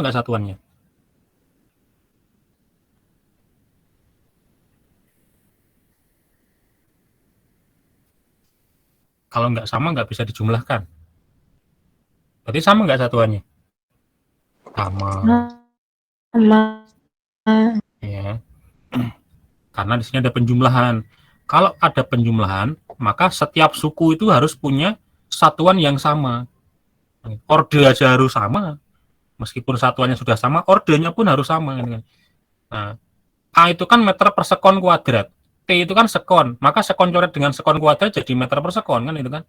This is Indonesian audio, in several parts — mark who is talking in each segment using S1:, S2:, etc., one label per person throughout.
S1: nggak satuannya? Kalau nggak sama nggak bisa dijumlahkan. Berarti sama nggak satuannya? Sama.
S2: Sama.
S1: Ya. Karena di sini ada penjumlahan. Kalau ada penjumlahan, maka setiap suku itu harus punya satuan yang sama. Orde aja harus sama. Meskipun satuannya sudah sama, ordenya pun harus sama. Nah, A itu kan meter per sekon kuadrat. T itu kan sekon. Maka sekon coret dengan sekon kuadrat jadi meter per sekon kan itu kan.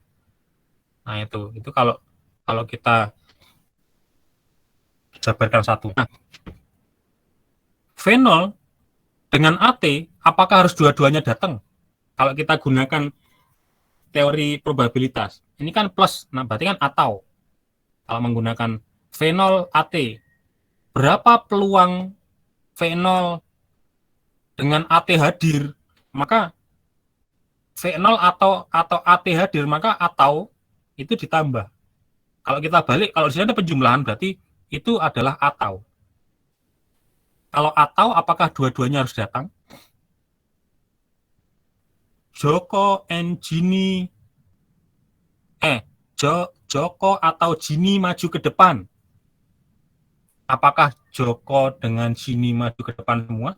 S1: Nah, itu kalau kalau kita jabarkan satu. Nah, V0 dengan AT, apakah harus dua-duanya datang? Kalau kita gunakan teori probabilitas, ini kan plus, nah berarti kan atau. Kalau menggunakan V0 AT, berapa peluang V0 dengan AT hadir? Maka V0 atau AT hadir, maka atau itu ditambah. Kalau kita balik, kalau di sini ada penjumlahan, berarti itu adalah atau. Kalau atau, apakah dua-duanya harus datang? Joko and Jini, Joko atau Jini maju ke depan. Apakah Joko dengan Jini maju ke depan semua?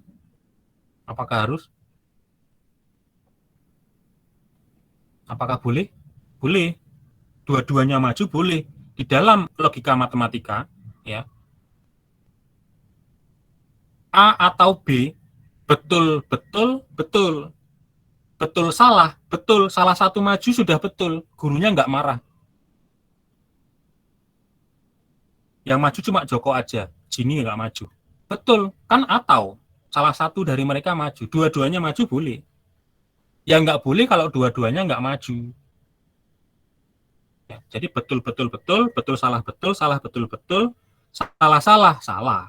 S1: Apakah harus? Apakah boleh? Boleh. Dua-duanya maju boleh. Di dalam logika matematika, ya, A atau B, betul, betul, betul. Betul salah, betul. Salah satu maju sudah betul. Gurunya nggak marah. Yang maju cuma Joko aja. Jini nggak maju. Betul, kan atau salah satu dari mereka maju. Dua-duanya maju boleh. Yang nggak boleh kalau dua-duanya nggak maju. Ya, jadi betul, betul, betul, betul, salah, betul, salah, betul, betul, salah, salah, salah.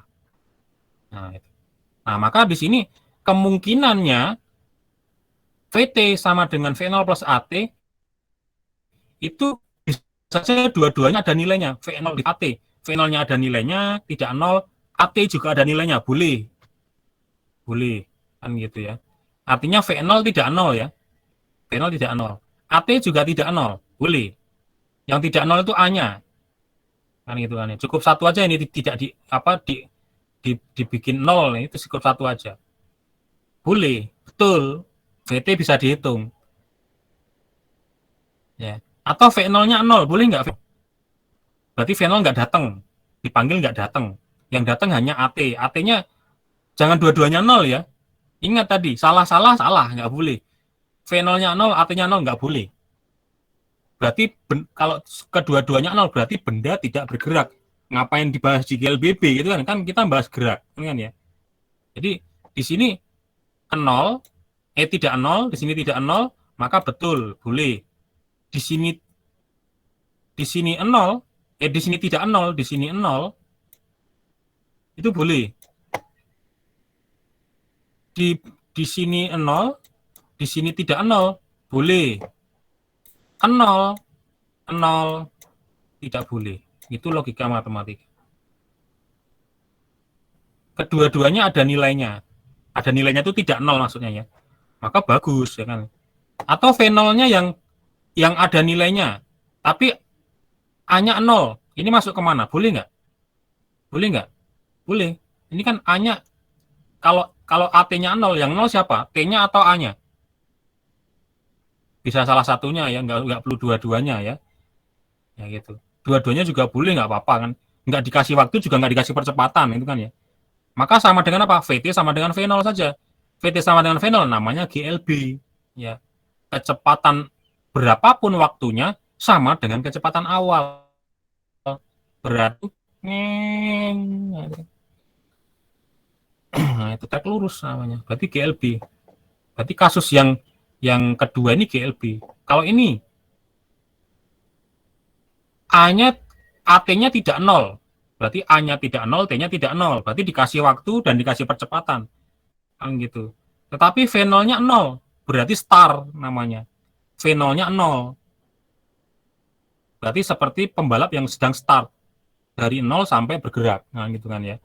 S1: Nah, maka di sini kemungkinannya VT sama dengan V0 plus AT itu bisa saja dua-duanya ada nilainya. V0 di AT. V0-nya ada nilainya, tidak 0. AT juga ada nilainya, boleh. Boleh, kan gitu ya. Artinya V0 tidak 0 ya. V0 tidak 0. AT juga tidak 0, boleh. Yang tidak 0 itu A-nya. Kan gitu kan. Cukup satu aja ini tidak dibikin 0, itu cukup satu aja. Boleh, betul. VT bisa dihitung. Ya. Atau V0-nya 0, boleh nggak? Berarti V0 nggak datang. Dipanggil nggak datang. Yang datang hanya AT. AT-nya jangan dua-duanya 0 ya. Ingat tadi, salah-salah, salah, nggak boleh. V0-nya 0, AT-nya 0, nggak boleh. Berarti kalau kedua-duanya 0, berarti benda tidak bergerak. Ngapain dibahas di GLBB gitu kan? Kan kita bahas gerak, kan ya. Jadi di sini 0, tidak 0, di sini tidak 0, maka betul, boleh. Di sini 0, di sini tidak 0, di sini 0, itu boleh. Di sini 0, di sini tidak 0, boleh. 0, 0, tidak boleh. Itu logika matematika. Kedua-duanya ada nilainya. Ada nilainya itu tidak 0 maksudnya ya. Maka bagus ya kan. Atau V0-nya yang ada nilainya, tapi A-nya 0. Ini masuk kemana? Boleh nggak? Boleh nggak? Boleh. Ini kan A-nya, kalau AT-nya 0, yang 0 siapa? T-nya atau A-nya? Bisa salah satunya ya, nggak perlu dua-duanya ya. Ya gitu. Dua-duanya juga boleh, nggak apa-apa kan. Nggak dikasih waktu juga nggak dikasih percepatan, itu kan ya. Maka sama dengan apa? VT sama dengan V0 saja. VT sama dengan V0 namanya GLB. Ya. Kecepatan berapapun waktunya sama dengan kecepatan awal. Berarti nah, itu trek lurus namanya. Berarti GLB. Berarti kasus yang kedua ini GLB. Kalau ini A-nya AT-nya tidak 0. Berarti A-nya tidak 0, T-nya tidak 0. Berarti dikasih waktu dan dikasih percepatan. Kan gitu. Tetapi V0-nya 0. Berarti star namanya. V0-nya 0. Berarti seperti pembalap yang sedang start. dari 0 sampai bergerak. Nah, gitu kan ya.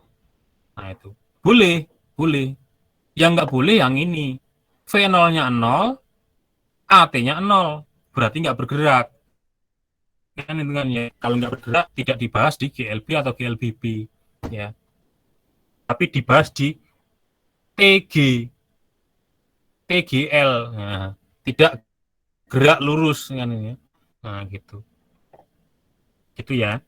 S1: Nah, itu. Boleh, boleh. Yang nggak boleh yang ini. V0-nya 0, AT-nya 0. Berarti nggak bergerak. Kan itu kan ya. Kalau nggak bergerak tidak dibahas di GLB atau GLBB ya. Tapi dibahas di TG, TGL. Nah, tidak gerak lurus kan ini. Nah, gitu. Gitu ya.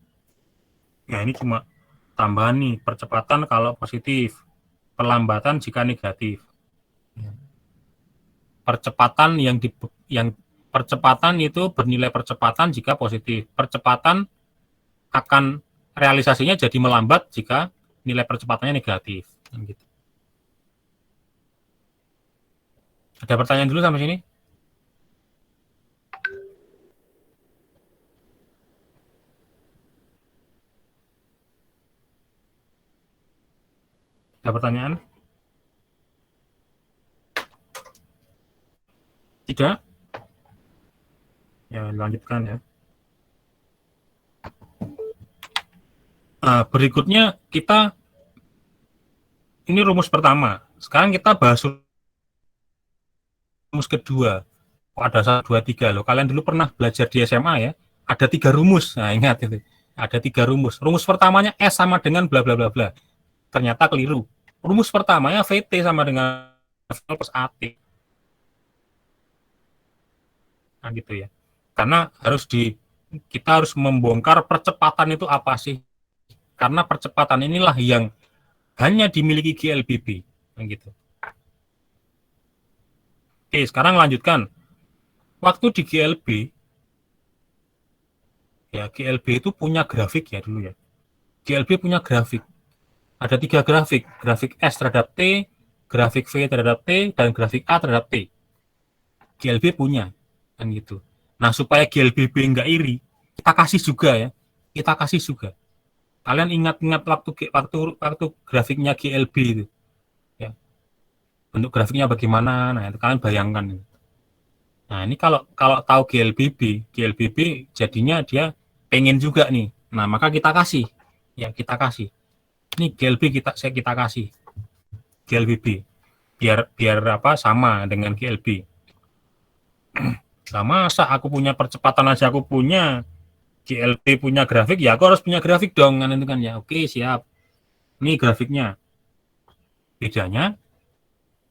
S1: Nah, ini cuma tambahan nih, percepatan kalau positif, perlambatan jika negatif. Percepatan yang percepatan itu bernilai percepatan jika positif. Percepatan akan realisasinya jadi melambat jika nilai percepatannya negatif. Gitu. Ada pertanyaan dulu sampai sini? Ada pertanyaan? Tidak? Ya, lanjutkan ya. Nah, berikutnya kita ini rumus pertama. Sekarang kita bahas rumus kedua. Oh, ada 1, 2, 3 loh. Kalian dulu pernah belajar di SMA ya. Ada 3 rumus. Nah, ingat itu. Ada 3 rumus. Rumus pertamanya S sama dengan bla bla bla bla. Ternyata keliru. Rumus pertamanya VT sama dengan V plus AT. Nah, gitu ya. Karena kita harus membongkar percepatan itu apa sih? Karena percepatan inilah yang hanya dimiliki GLBB. Nah, gitu. Oke, sekarang lanjutkan. Waktu di GLB, ya GLB itu punya grafik ya dulu ya. GLB punya grafik. Ada 3 grafik. Grafik S terhadap T, grafik V terhadap T, dan grafik A terhadap T. GLB punya. Kan gitu. Nah, supaya GLBB nggak iri, kita kasih juga ya. Kita kasih juga. Kalian ingat-ingat waktu grafiknya GLB itu. Ya. Bentuk grafiknya bagaimana? Nah, itu kalian bayangkan. Nah, ini kalau tahu GLBB jadinya dia pengen juga nih. Nah, maka kita kasih. Ya, kita kasih. Ini GLB kita kasih. GLBB. Biar apa sama dengan GLB. Nah, masa aku punya percepatan aja aku punya, GLB punya grafik, ya aku harus punya grafik dong kan itu kan ya. Oke, siap. Ini grafiknya. Bedanya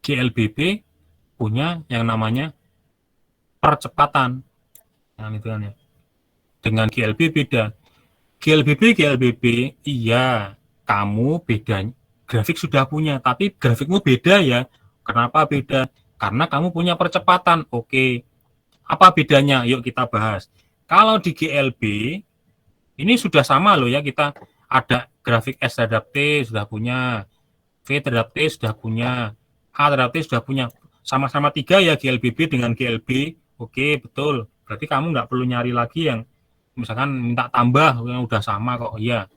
S1: GLBB punya yang namanya percepatan. Nah, itu kan ya. Dengan GLB beda. GLBB, iya, kamu beda. Grafik sudah punya, tapi grafikmu beda ya. Kenapa beda? Karena kamu punya percepatan. Oke, apa bedanya? Yuk kita bahas. Kalau di GLB, ini sudah sama loh ya, kita ada grafik S terhadap T sudah punya, V terhadap T sudah punya, A terhadap T sudah punya. Sama-sama 3 ya GLBB dengan GLB. Oke, betul. Berarti kamu nggak perlu nyari lagi yang misalkan minta tambah yang udah sama kok. Iya.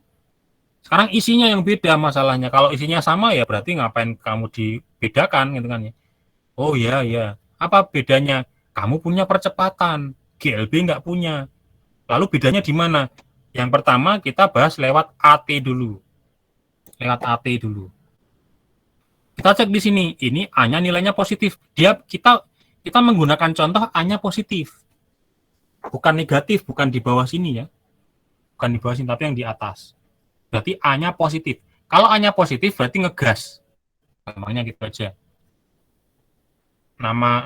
S1: Sekarang isinya yang beda masalahnya. Kalau isinya sama ya berarti ngapain kamu dibedakan gitu kan ya. Oh iya iya. Apa bedanya? Kamu punya percepatan, GLB nggak punya. Lalu bedanya di mana? Yang pertama kita bahas lewat AT dulu. Lewat AT dulu. Kita cek di sini. Ini A-nya nilainya positif. Kita menggunakan contoh A-nya positif. Bukan negatif, bukan di bawah sini ya. Bukan di bawah sini, tapi yang di atas. Berarti A-nya positif. Kalau A-nya positif, berarti ngegas. Namanya gitu aja. Nama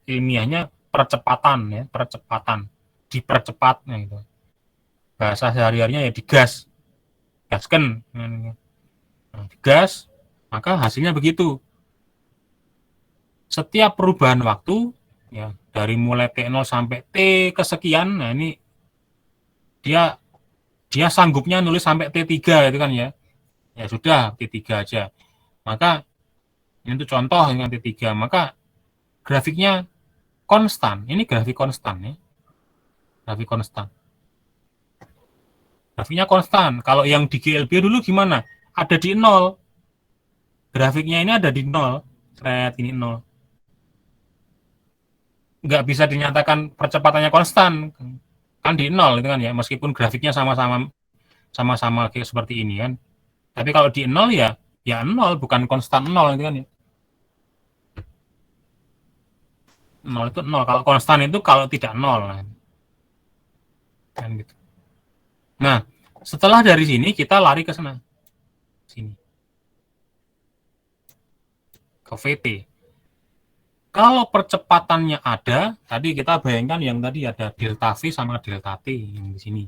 S1: ilmiahnya percepatan ya, percepatan. Dipercepat gitu. Bahasa sehari-harinya ya digas. Gaskan. Nah, digas, maka hasilnya begitu. Setiap perubahan waktu ya dari mulai T0 sampai T kesekian, nah ini dia sanggupnya nulis sampai T3 itu kan ya. Ya sudah T3 aja. Maka ini untuk contoh dengan T3, maka grafiknya konstan. Ini grafik konstan ya. Grafik konstan. Grafiknya konstan. Kalau yang di GLB dulu gimana? Ada di 0. Grafiknya ini ada di 0. Thread ini 0. Nggak bisa dinyatakan percepatannya konstan. Kan di 0 itu kan ya. Meskipun grafiknya sama-sama sama-sama kayak seperti ini kan. Tapi kalau di 0 ya 0, bukan konstan 0 itu kan ya. 0 itu 0. Kalau konstan itu kalau tidak 0 kan gitu. Nah, setelah dari sini kita lari ke sana. Sini. Ke VT. Kalau percepatannya ada, tadi kita bayangkan yang tadi ada delta V sama delta T yang di sini.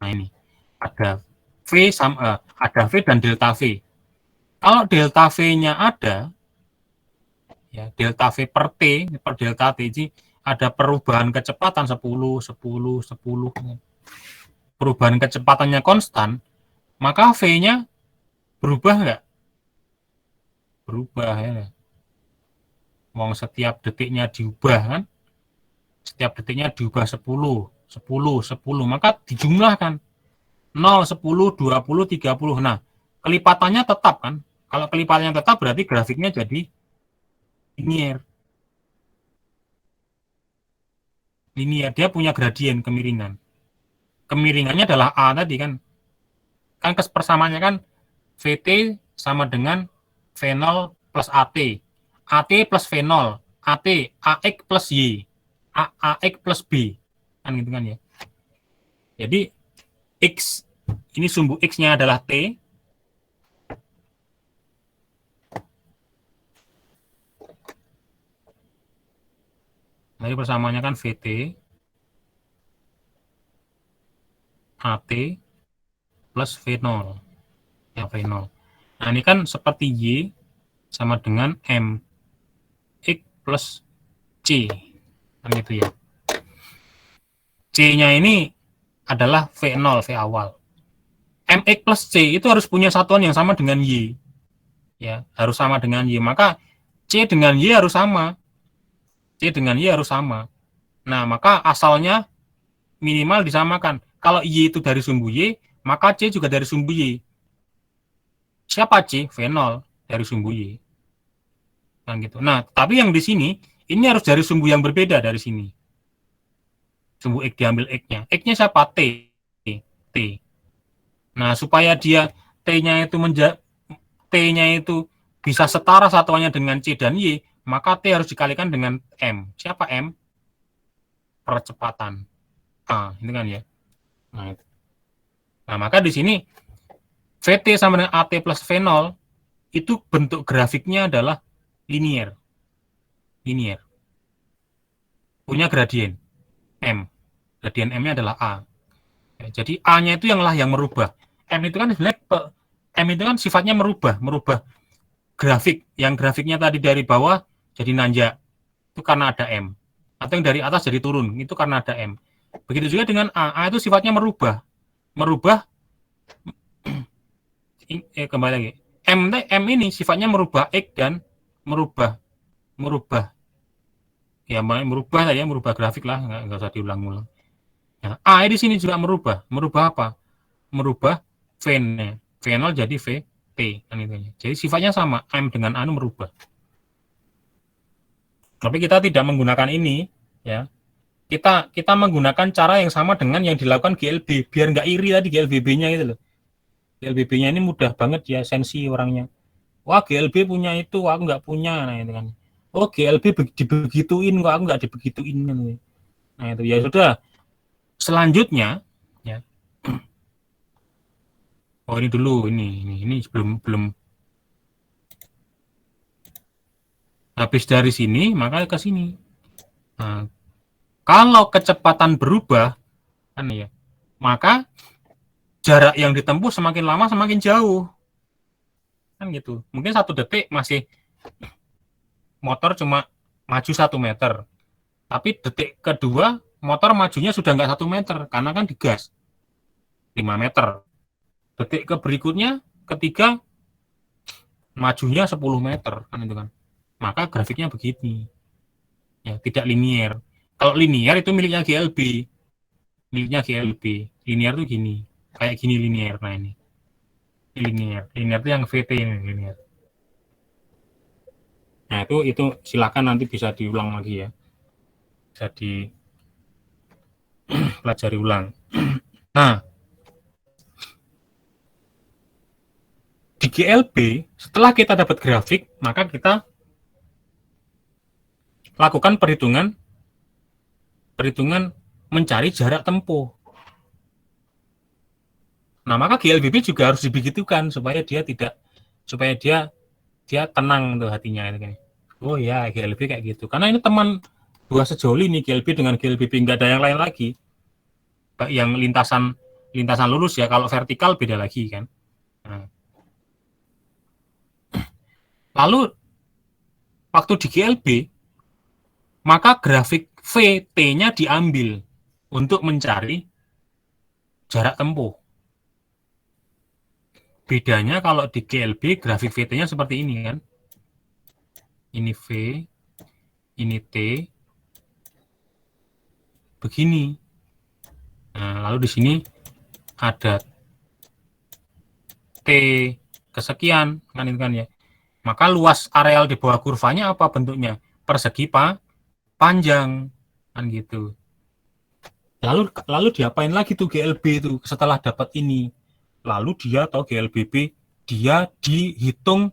S1: Nah ini ada V sama ada V dan delta V. Kalau delta V-nya ada, ya delta V per T per delta T ini ada perubahan kecepatan 10, 10, 10. Perubahan kecepatannya konstan, maka V-nya berubah nggak? Berubah ya. Mau setiap detiknya diubah kan? Setiap detiknya diubah 10, 10, 10, maka dijumlahkan 0, 10, 20, 30. Nah, kelipatannya tetap kan? Kalau kelipatannya tetap berarti grafiknya jadi linear. Linear, dia punya gradien kemiringan. Kemiringannya adalah A tadi kan. Kan persamaannya kan VT sama dengan V0 plus AT. AT plus V0. AT, AX plus Y. AX plus B. Kan gitu kan ya. Jadi X, ini sumbu X-nya adalah T. Jadi persamaannya kan VT, AT, plus V0. Ya, V0. Nah, ini kan seperti Y sama dengan M. X plus C. Kan gitu ya. C-nya ini adalah V0, V awal. MX plus C itu harus punya satuan yang sama dengan Y. Ya, harus sama dengan Y. Maka C dengan Y harus sama. C dengan Y harus sama. Nah, maka asalnya minimal disamakan. Kalau Y itu dari sumbu Y, maka C juga dari sumbu Y. Siapa C? V0 dari sumbu Y. Kan gitu. Nah, tapi yang di sini, ini harus dari sumbu yang berbeda dari sini. Sumbu X diambil X-nya. X-nya siapa? T. T. Nah, supaya dia T-nya itu T-nya itu bisa setara satuannya dengan C dan Y, maka T harus dikalikan dengan M. Siapa M? Percepatan. Ini kan ya. Nah, maka di sini VT sama dengan AT plus V0 itu bentuk grafiknya adalah linear. Linear. Punya gradien M. Gradien M-nya adalah A. Jadi A-nya itu yang merubah. M itu kan sebenarnya M itu kan sifatnya merubah grafik. Yang grafiknya tadi dari bawah jadi nanjak. Itu karena ada M. Atau yang dari atas jadi turun. Itu karena ada M. Begitu juga dengan A. A itu sifatnya merubah. Kembali lagi. M ini sifatnya merubah X dan merubah ya merubah ya, merubah grafik lah, nggak usah diulang-ulang. Nah, A di sini juga merubah apa? Merubah V-nya. V0 jadi VT kan itu. Jadi sifatnya sama, M dengan A merubah. Tapi kita tidak menggunakan ini ya. Kita menggunakan cara yang sama dengan yang dilakukan GLB biar nggak iri tadi GLBB-nya gitu loh. GLBB-nya ini mudah banget ya sensi orangnya. Wah, GLB punya itu, aku nggak punya. Nah, itu kan. Oh, GLB dibegituin kok, aku nggak dibegituin. Nah, itu ya sudah. Selanjutnya, ya. Oh, ini dulu, ini belum. Habis dari sini, maka ke sini. Nah, kalau kecepatan berubah, kan ya, maka jarak yang ditempuh semakin lama semakin jauh. Kan gitu. Mungkin 1 detik masih motor cuma maju 1 meter. Tapi detik kedua motor majunya sudah nggak 1 meter karena kan digas 5 meter. Detik ke berikutnya ketiga majunya 10 meter kan itu kan. Maka grafiknya begini. Ya, tidak linear. Kalau linear itu miliknya GLB. Miliknya GLB. Linear tuh gini. Kayak gini linear. Nah ini. Linear. Linear itu yang VT ini linear. Nah, itu silakan nanti bisa diulang lagi ya. Bisa dipelajari ulang. Nah, di GLB, setelah kita dapat grafik, maka kita lakukan perhitungan mencari jarak tempuh. Nah, maka GLBB juga harus dibegitukan supaya dia tenang tuh hatinya itu kan. Oh ya, GLB kayak gitu. Karena ini teman dua sejoli nih, GLB dengan GLBB, nggak ada yang lain lagi. Yang lintasan lurus ya, kalau vertikal beda lagi kan. Nah. Lalu waktu di GLB, maka grafik VT-nya diambil untuk mencari jarak tempuh. Bedanya kalau di GLB grafik VT-nya seperti ini kan. Ini V, ini T, begini. Nah, lalu di sini ada T kesekian kan itu kan ya. Maka luas areal di bawah kurvanya apa bentuknya? Persegi panjang kan gitu. Lalu diapain lagi tuh GLB itu setelah dapat ini? Lalu dia atau GLBB dia dihitung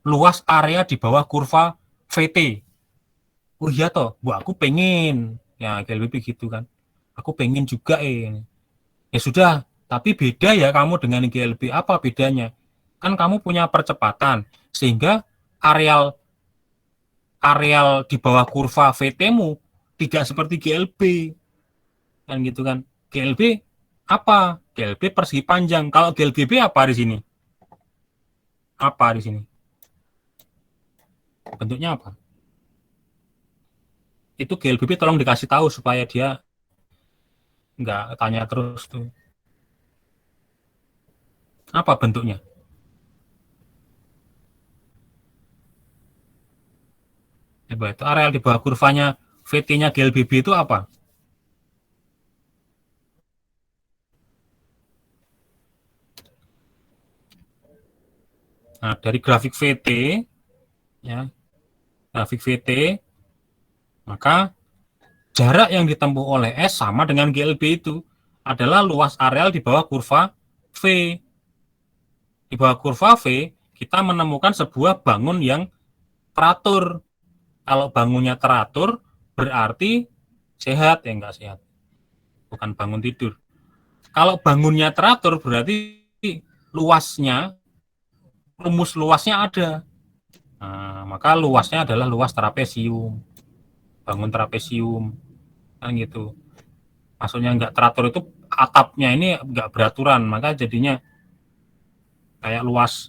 S1: luas area di bawah kurva VT. Oh iya toh, Bu aku pengen. Ya GLBB gitu kan. Aku pengen juga Ya sudah, tapi beda ya kamu dengan GLB. Apa bedanya? Kan kamu punya percepatan sehingga areal di bawah kurva VT-mu tidak seperti GLB. Kan gitu kan. GLB apa? GLB persegi panjang. Kalau GLBB apa di sini? Apa di sini? Bentuknya apa? Itu GLBB tolong dikasih tahu supaya dia nggak tanya terus tuh. Apa bentuknya? Coba itu areal di bawah kurvanya VT-nya GLBB itu apa? Nah, dari grafik VT ya, grafik VT, maka jarak yang ditempuh oleh S sama dengan GLB itu adalah luas areal di bawah kurva V. Di bawah kurva V, kita menemukan sebuah bangun yang teratur. Kalau bangunnya teratur, berarti sehat, ya enggak sehat. Bukan bangun tidur. Kalau bangunnya teratur, berarti luasnya, rumus luasnya ada. Nah, maka luasnya adalah luas trapesium. Bangun trapesium. Kan gitu. Maksudnya enggak teratur itu atapnya ini enggak beraturan, maka jadinya kayak luas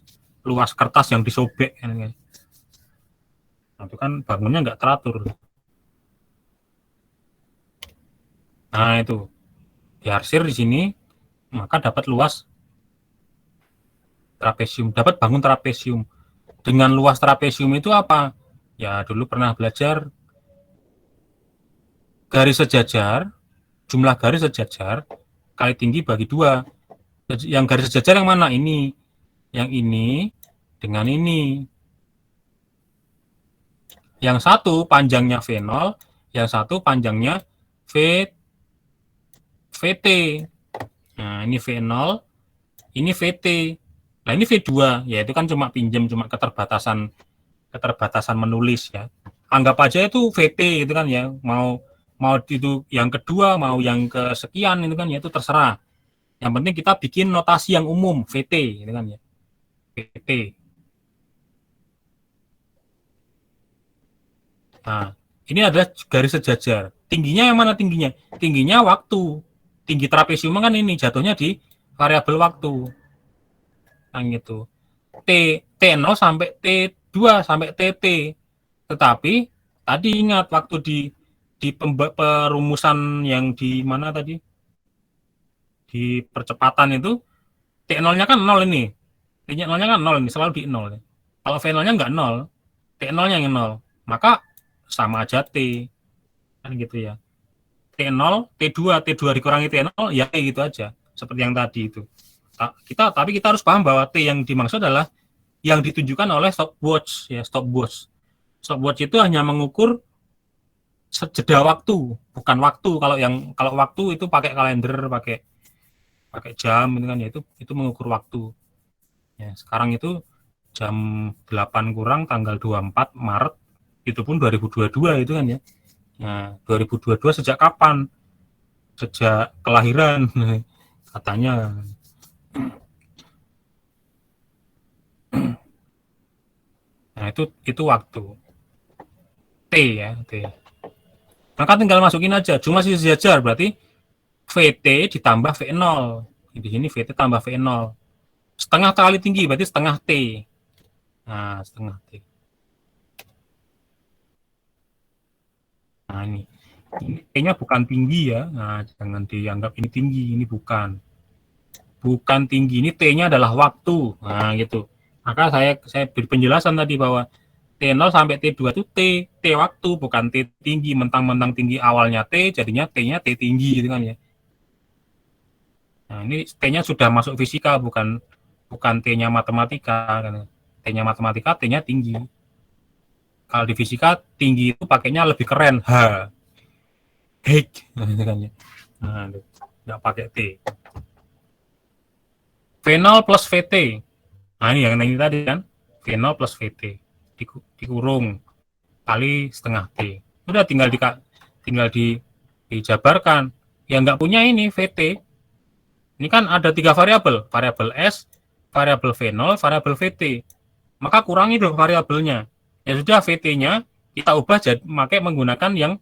S1: kertas yang disobek. Nah, itu kan bangunnya enggak teratur. Nah, itu diarsir di sini, maka dapat luas trapesium, dapat bangun trapesium. Dengan luas trapesium itu apa? Ya, dulu pernah belajar garis sejajar, jumlah garis sejajar kali tinggi bagi 2. Yang garis sejajar yang mana? Ini. Yang ini dengan ini. Yang satu panjangnya V0, yang satu panjangnya VT. Nah, ini V0, ini VT. Nah, ini V2, ya itu kan cuma pinjam, cuma keterbatasan menulis ya. Anggap aja itu VT itu kan ya, mau itu yang kedua, mau yang kesekian itu kan ya, itu terserah. Yang penting kita bikin notasi yang umum, VT itu kan ya. VT. Nah, ini adalah garis sejajar. Tingginya yang mana tingginya? Tingginya waktu. Tinggi trapesium kan ini jatuhnya di variabel waktu. Yang itu. T0 sampai T2 sampai TT. Tetapi tadi ingat waktu di perumusan yang di mana tadi? Di percepatan itu T0-nya kan 0 ini. T0-nya kan 0 ini, selalu di 0. Kalau V0-nya enggak 0, T0-nya yang 0. Maka sama aja T. Kan gitu ya. T0, T2 dikurangi T0, ya gitu aja. Seperti yang tadi itu. Tapi kita harus paham bahwa T yang dimaksud adalah yang ditunjukkan oleh stopwatch ya, stopwatch. Stopwatch itu hanya mengukur jeda waktu, bukan waktu. Kalau waktu itu pakai kalender, pakai jam itu kan ya, itu mengukur waktu. Ya, sekarang itu jam 8 kurang tanggal 24 Maret, itu pun 2022 itu kan ya. Nah, 2022 sejak kapan? Sejak kelahiran katanya. Nah, itu waktu T ya, T. Maka tinggal masukin aja, cuma sih sejajar berarti VT ditambah V0. Di sini VT tambah V0. Setengah kali tinggi berarti setengah T. Nah, setengah T. Nah, ini T-nya bukan tinggi ya. Nah, jangan dianggap ini tinggi, ini bukan. Bukan tinggi, ini T-nya adalah waktu. Nah, gitu. Maka saya beri penjelasan tadi bahwa T0 sampai T2 itu T waktu, bukan T tinggi. Mentang-mentang tinggi awalnya T, jadinya T-nya T tinggi gitu kan ya. Nah, ini T-nya sudah masuk fisika, bukan T-nya matematika. T-nya matematika, T-nya tinggi. Kalau di fisika, tinggi itu pakainya lebih keren. H. Hek. Nah, gitu kan ya. Nah, nggak pakai T. V0 plus VT. Nah, ini tadi kan. V0 plus VT. Dikurung. Kali setengah T. Udah tinggal dijabarkan. Yang nggak punya ini VT. Ini kan ada 3 variabel. Variabel S, variabel V0, variabel VT. Maka kurangi dong variabelnya. Ya sudah, VT-nya kita ubah jadi menggunakan yang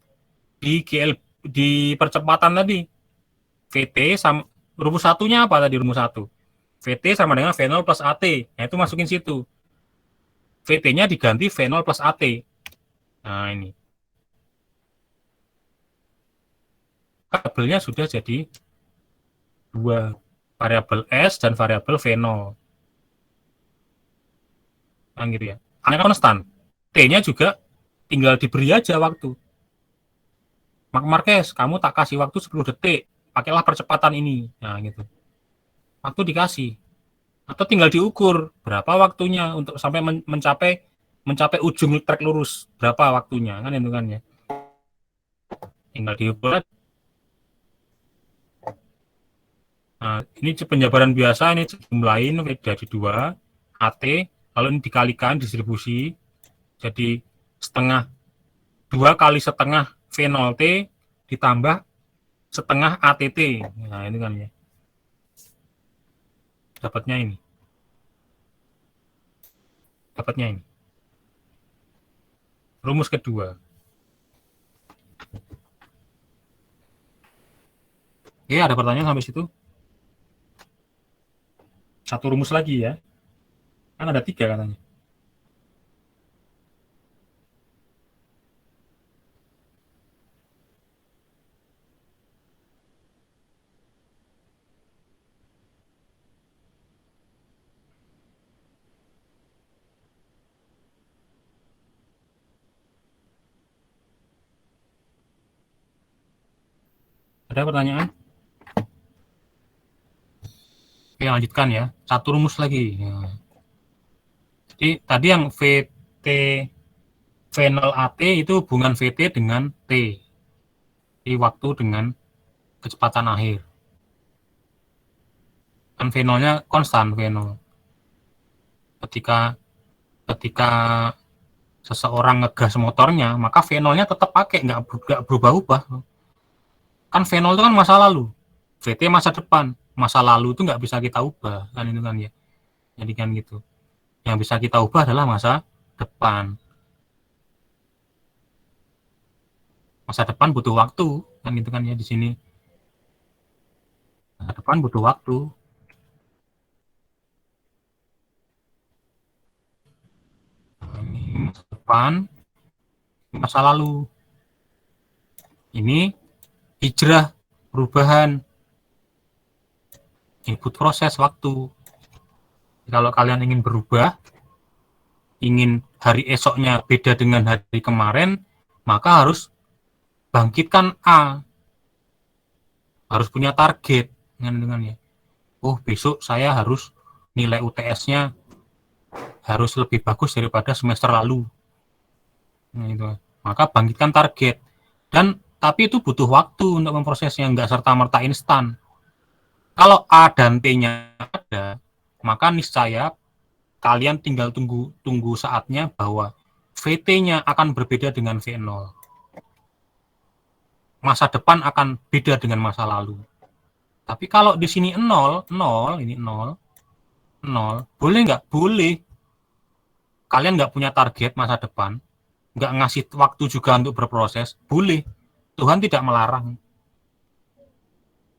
S1: di percepatan tadi. VT sama rumus satunya apa tadi rumus 1? VT sama dengan V0 plus AT. Nah, itu masukin situ. VT-nya diganti V0 plus AT. Nah, ini. Variabelnya sudah jadi 2. Variabel S dan variabel V0. Nah, gitu ya. A-nya konstan. T-nya juga tinggal diberi aja waktu. Mark Marquez, kamu tak kasih waktu 10 detik. Pakailah percepatan ini. Nah, gitu. Waktu dikasih. Atau tinggal diukur berapa waktunya untuk sampai mencapai ujung trek lurus. Berapa waktunya, kan itu kan ya. Tinggal diukur. Nah, ini penjabaran biasa, ini jumlahin dari 2 AT, lalu ini dikalikan distribusi, jadi setengah 2 kali setengah V0T ditambah setengah ATT. Nah, ini kan ya. Dapatnya ini. Rumus kedua. Oke, ada pertanyaan sampai situ? Satu rumus lagi ya. Kan ada 3 katanya. Ada pertanyaan? Oke, lanjutkan ya. Satu rumus lagi. Ya. Jadi tadi yang VT V0AT itu hubungan VT dengan T. Di waktu dengan kecepatan akhir. Kan V0-nya konstan, V0. Ketika seseorang ngegas motornya, maka V0-nya tetap pakai, nggak berubah-ubah. Kan V0 itu kan masa lalu. VT masa depan. Masa lalu itu nggak bisa kita ubah. Kan itu kan ya. Jadi kan gitu. Yang bisa kita ubah adalah masa depan. Masa depan butuh waktu. Kan gitu kan ya di sini. Masa depan butuh waktu. Ini masa depan, masa lalu. Ini hijrah, perubahan, input proses waktu. Kalau kalian ingin berubah, ingin hari esoknya beda dengan hari kemarin, maka harus bangkitkan A. Harus punya target. Dengan oh, besok saya harus nilai UTS-nya harus lebih bagus daripada semester lalu. Nah, itu. Maka bangkitkan target. Tapi itu butuh waktu untuk memprosesnya, nggak serta-merta instan. Kalau A dan T-nya ada, maka niscaya kalian tinggal tunggu saatnya bahwa VT-nya akan berbeda dengan V0. Masa depan akan beda dengan masa lalu. Tapi kalau di sini 0, ini 0, boleh nggak? Boleh. Kalian nggak punya target masa depan, nggak ngasih waktu juga untuk berproses, boleh. Tuhan tidak melarang.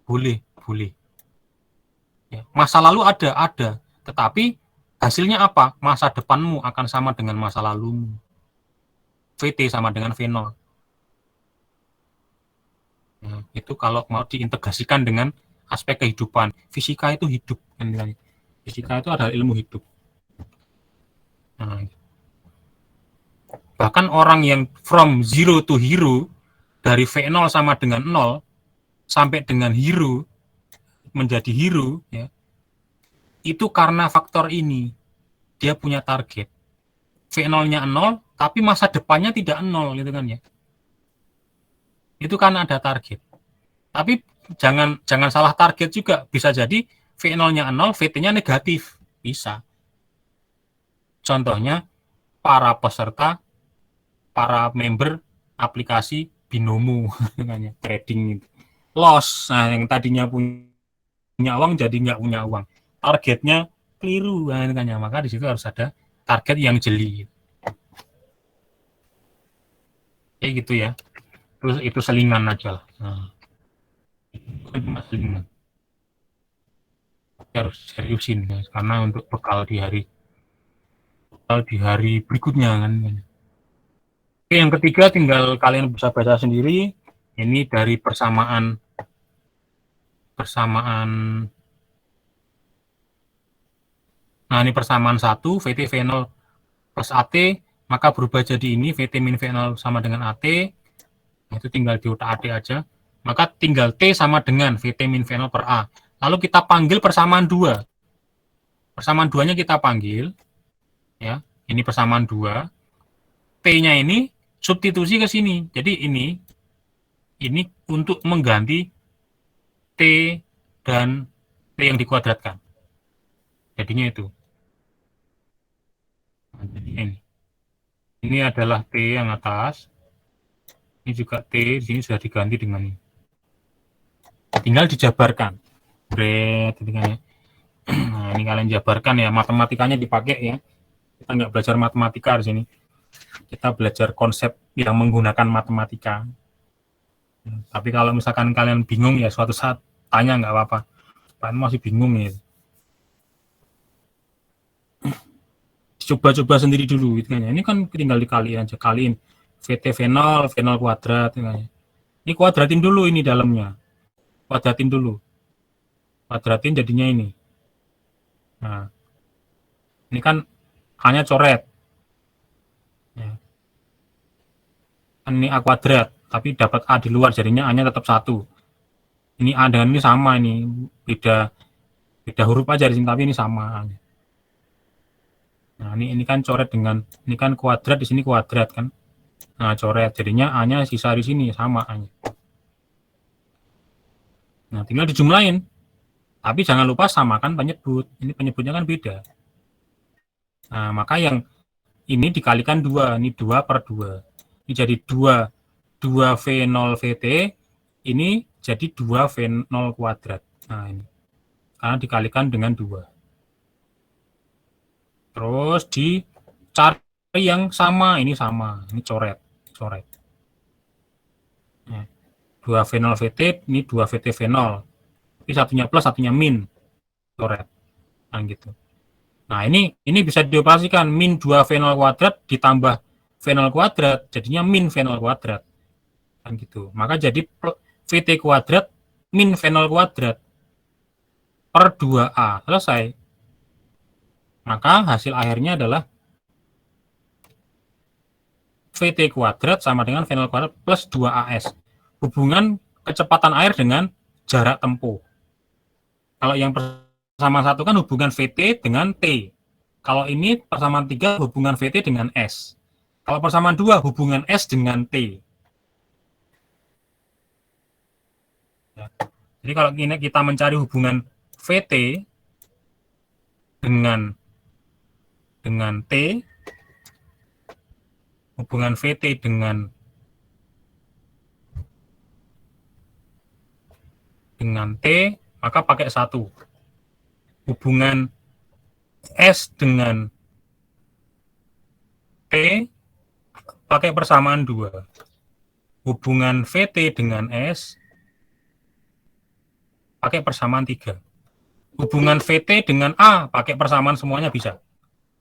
S1: Boleh. Ya, masa lalu ada. Tetapi hasilnya apa? Masa depanmu akan sama dengan masa lalumu. VT sama dengan V0. Nah, itu kalau mau diintegrasikan dengan aspek kehidupan. Fisika itu hidup. Fisika itu adalah ilmu hidup. Nah, bahkan orang yang from zero to hero, dari V0 sama dengan 0, sampai dengan hero, menjadi hero, ya, itu karena faktor ini. Dia punya target. V0-nya 0, tapi masa depannya tidak 0, gitu kan ya. Itu kan ada target. Tapi jangan salah target juga. Bisa jadi V0-nya 0, VT-nya negatif. Bisa. Contohnya, para peserta, para member aplikasi binomo, trading itu. Loss. Nah, yang tadinya punya uang jadi nggak punya uang. Targetnya keliru. Nah, maka di situ harus ada target yang jeli. Kayak gitu ya. Terus itu selingan aja lah. Nah, selingan. Harus seriusin ya, karena untuk bekal di hari berikutnya kan. Oke, yang ketiga tinggal kalian bisa baca sendiri. Ini dari persamaan nah ini persamaan 1 VT V0 plus AT, maka berubah jadi ini VT min V0 sama dengan AT. Itu tinggal diotak-atik aja. Maka tinggal T sama dengan VT min V0 per A. Lalu kita panggil persamaan 2. Persamaan 2-nya kita panggil, ya. Ini persamaan 2. T-nya ini substitusi ke sini. Jadi ini untuk mengganti T dan T yang dikuadratkan. Jadinya itu. Nah, jadi ini adalah T yang atas. Ini juga T, di sini sudah diganti dengan ini. Tinggal dijabarkan. Nah, ini kalian jabarkan ya, matematikanya dipakai ya. Kita nggak belajar matematika di sini. Kita belajar konsep yang menggunakan matematika. Tapi kalau misalkan kalian bingung ya suatu saat tanya nggak apa-apa. Kalian masih bingung ya. Coba-coba sendiri dulu gitu kan. Ini kan tinggal dikaliin aja, kaliin VT V0 kuadrat gitu kan. Ini kuadratin dulu ini dalamnya. Kuadratin dulu. Kuadratin jadinya ini. Nah, ini kan hanya coret. Ya. Ini A kuadrat, tapi dapat A di luar, jadinya A-nya tetap 1. Ini A dengan ini sama, ini beda huruf aja di sini, tapi ini sama. Nah, ini kan coret dengan, ini kan kuadrat, di sini kuadrat kan. Nah, coret, jadinya A-nya sisa di sini, sama A-nya. Nah, tinggal dijumlahin. Tapi jangan lupa samakan penyebut. Ini penyebutnya kan beda. Nah, maka yang ini dikalikan 2. Ini 2 per 2. Ini jadi 2 V0 VT. Ini jadi 2 V0 kuadrat. Nah, ini. Karena dikalikan dengan 2. Terus dicari yang sama. Ini sama. Ini coret. Nah, 2 V0 VT. Ini 2 VT V0. Ini satunya plus, satunya min. Coret. Nah, gitu. Nah, ini bisa dioperasikan. Min 2 V0 kuadrat ditambah V0 kuadrat, jadinya min V0 kuadrat. Kan gitu. Maka jadi VT kuadrat min V0 kuadrat per 2A. Selesai. Maka hasil akhirnya adalah VT kuadrat sama dengan V0 kuadrat plus 2AS. Hubungan kecepatan air dengan jarak tempuh. Kalau yang persamaan 1 kan hubungan VT dengan T. Kalau ini persamaan 3 hubungan VT dengan S. Kalau persamaan 2 hubungan S dengan T. Ya. Jadi kalau ini kita mencari hubungan VT dengan dengan T, hubungan VT dengan T, maka pakai 1. Hubungan S dengan T, pakai persamaan 2. Hubungan VT dengan S, pakai persamaan 3. Hubungan VT dengan A, pakai persamaan semuanya bisa.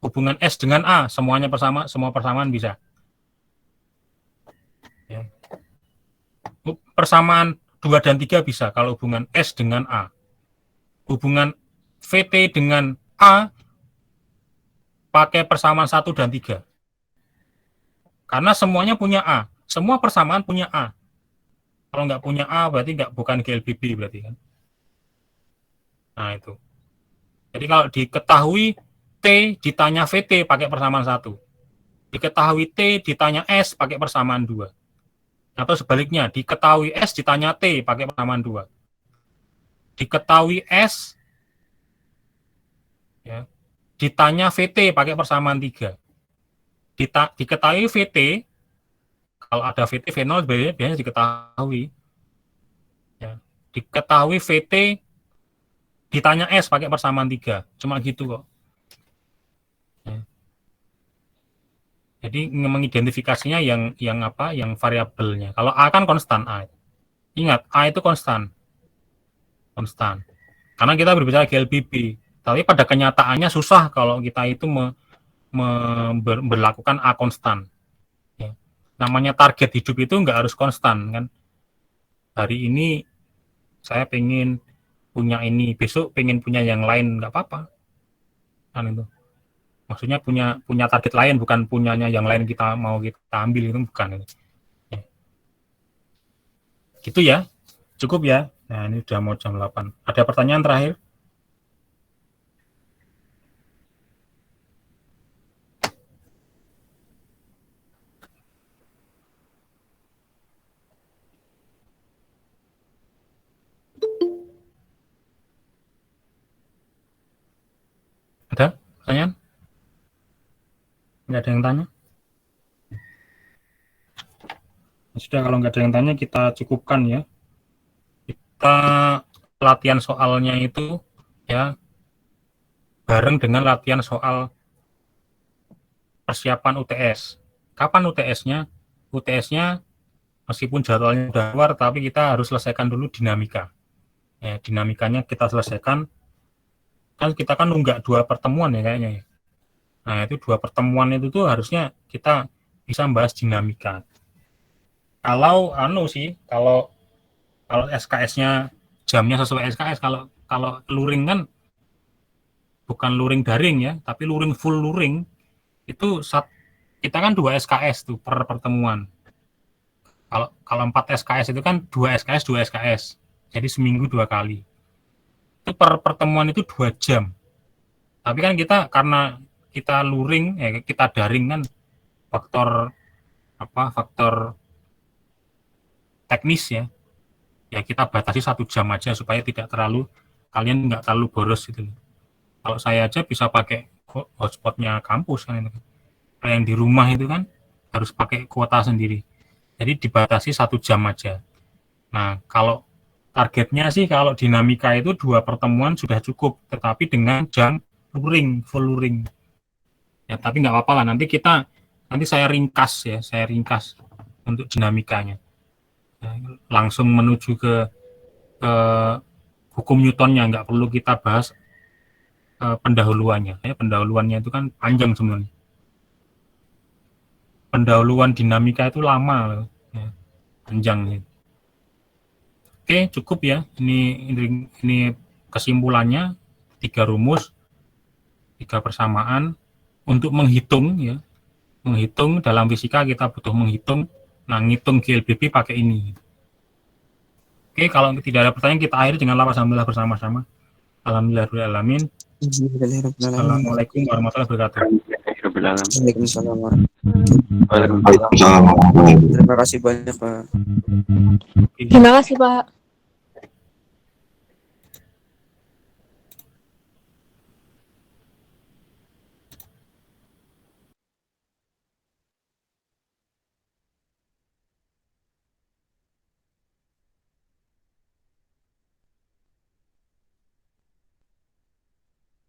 S1: Hubungan S dengan A, semuanya semua persamaan bisa. Ya. Persamaan 2 dan 3 bisa kalau hubungan S dengan A. Hubungan VT dengan A, pakai persamaan 1 dan 3. Karena semuanya punya A. Semua persamaan punya A. Kalau nggak punya A, berarti bukan GLBB berarti kan. Nah, itu. Jadi kalau diketahui T ditanya VT pakai persamaan 1. Diketahui T ditanya S pakai persamaan 2. Atau sebaliknya, diketahui S ditanya T pakai persamaan 2. Diketahui S ya, ditanya VT pakai persamaan 3. Diketahui VT, kalau ada VT, V0 biasanya diketahui. Ya. Diketahui VT ditanya S pakai persamaan 3. Cuma gitu kok. Ya. Jadi mengidentifikasinya yang apa? Yang variabelnya. Kalau A kan konstan A. Ingat, A itu konstan. Konstan. Karena kita berbicara GLBB. Tapi pada kenyataannya susah kalau kita itu berlakukan A konstan. Ya. Namanya target hidup itu nggak harus konstan kan. Hari ini saya pengen punya ini, besok pengen punya yang lain, nggak apa-apa. Kan itu. Maksudnya punya target lain, bukan punyanya yang lain kita ambil, itu bukan. Ya. Gitu ya. Cukup ya. Nah, ini udah mau jam 8. Ada pertanyaan terakhir? Ada pertanyaan? Nggak ada yang tanya? Sudah, kalau nggak ada yang tanya, kita cukupkan ya. Kita latihan soalnya itu ya bareng dengan latihan soal persiapan UTS. Kapan UTS-nya? UTS-nya meskipun jadwalnya udah keluar, tapi kita harus selesaikan dulu dinamika. Ya, dinamikanya kita selesaikan. Kan kita kan nunggak 2 pertemuan ya kayaknya ya. Nah, itu 2 pertemuan itu tuh harusnya kita bisa membahas dinamika. Kalau kalau SKS-nya jamnya sesuai SKS, kalau luring kan bukan luring daring ya, tapi luring full luring itu kita kan 2 SKS tuh per pertemuan. Kalau 4 SKS itu kan 2 SKS 2 SKS. Jadi seminggu 2 kali. Itu per pertemuan itu 2 jam. Tapi kan karena kita luring, kita daring kan faktor teknis ya. Ya kita batasi 1 jam aja supaya kalian nggak terlalu boros gitu. Kalau saya aja bisa pakai hotspotnya kampus kan itu. Kalau yang di rumah itu kan harus pakai kuota sendiri. Jadi dibatasi 1 jam aja. Nah, kalau targetnya sih kalau dinamika itu 2 pertemuan sudah cukup, tetapi dengan jam luring, full luring. Ya, tapi nggak apa-apa lah. Nanti saya ringkas untuk dinamikanya. Ya, langsung menuju ke hukum Newtonnya, nggak perlu kita bahas pendahuluannya. Ya, pendahuluannya itu kan panjang sebenarnya. Pendahuluan dinamika itu lama, ya, panjang. Ya. Oke, cukup ya. Ini kesimpulannya 3 rumus, 3 persamaan untuk menghitung ya. Menghitung dalam fisika kita butuh menghitung. Nah, ngitung GLBB pakai ini. Oke, kalau tidak ada pertanyaan kita akhiri dengan lafaz hamdalah bersama-sama. Alhamdulillahirabbil alamin. Assalamualaikum warahmatullahi wabarakatuh.
S3: Waalaikumsalam. Terima kasih banyak, Pak.
S2: Terima kasih, Pak.